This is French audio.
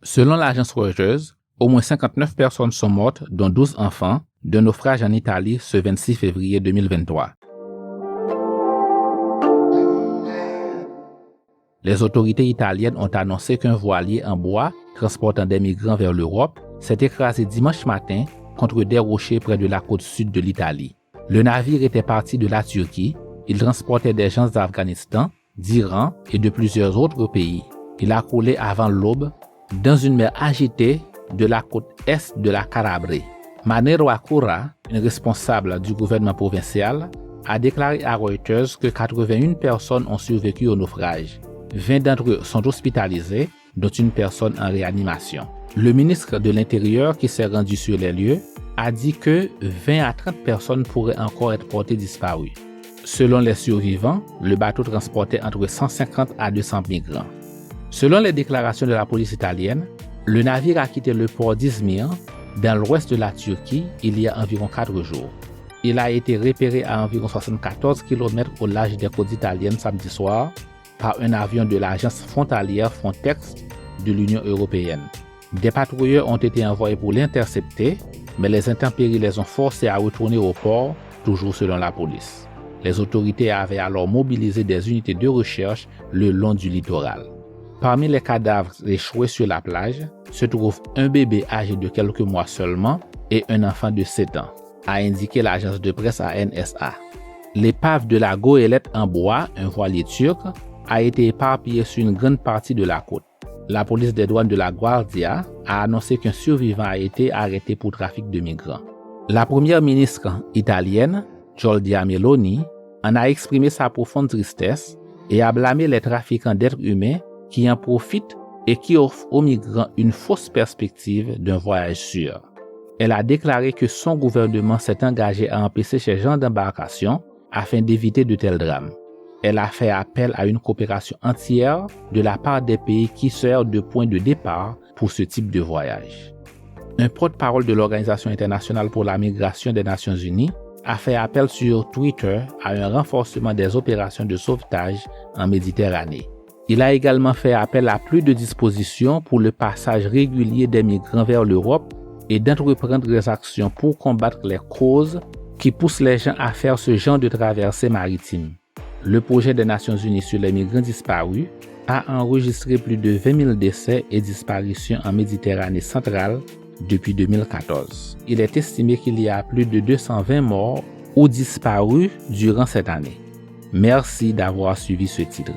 Selon l'agence Reuters, au moins 59 personnes sont mortes, dont 12 enfants, d'un naufrage en Italie ce 26 février 2023. Les autorités italiennes ont annoncé qu'un voilier en bois transportant des migrants vers l'Europe s'est écrasé dimanche matin contre des rochers près de la côte sud de l'Italie. Le navire était parti de la Turquie. Il transportait des gens d'Afghanistan, d'Iran et de plusieurs autres pays. Il a coulé avant l'aube dans une mer agitée de la côte est de la Calabrie. Manero Acura, une responsable du gouvernement provincial, a déclaré à Reuters que 81 personnes ont survécu au naufrage. 20 d'entre eux sont hospitalisés, dont une personne en réanimation. Le ministre de l'Intérieur, qui s'est rendu sur les lieux, a dit que 20 à 30 personnes pourraient encore être portées disparues. Selon les survivants, le bateau transportait entre 150 à 200 migrants. Selon les déclarations de la police italienne, le navire a quitté le port d'Izmir, dans l'ouest de la Turquie, il y a environ 4 jours. Il a été repéré à environ 74 km au large des côtes italiennes samedi soir par un avion de l'agence frontalière Frontex de l'Union européenne. Des patrouilleurs ont été envoyés pour l'intercepter, mais les intempéries les ont forcés à retourner au port, toujours selon la police. Les autorités avaient alors mobilisé des unités de recherche le long du littoral. Parmi les cadavres échoués sur la plage se trouve un bébé âgé de quelques mois seulement et un enfant de 7 ans, a indiqué l'agence de presse ANSA. L'épave de la goélette en bois, un voilier turc, a été éparpillée sur une grande partie de la côte. La police des douanes de la Guardia a annoncé qu'un survivant a été arrêté pour trafic de migrants. La première ministre italienne, Giorgia Meloni, en a exprimé sa profonde tristesse et a blâmé les trafiquants d'êtres humains qui en profitent et qui offrent aux migrants une fausse perspective d'un voyage sûr. Elle a déclaré que son gouvernement s'est engagé à empêcher ces gens d'embarcation afin d'éviter de tels drames. Elle a fait appel à une coopération entière de la part des pays qui servent de point de départ pour ce type de voyage. Un porte-parole de l'Organisation internationale pour la migration des Nations Unies a fait appel sur Twitter à un renforcement des opérations de sauvetage en Méditerranée. Il a également fait appel à plus de dispositions pour le passage régulier des migrants vers l'Europe et d'entreprendre des actions pour combattre les causes qui poussent les gens à faire ce genre de traversée maritime. Le projet des Nations Unies sur les migrants disparus a enregistré plus de 20 000 décès et disparitions en Méditerranée centrale depuis 2014. Il est estimé qu'il y a plus de 220 morts ou disparus durant cette année. Merci d'avoir suivi ce titre.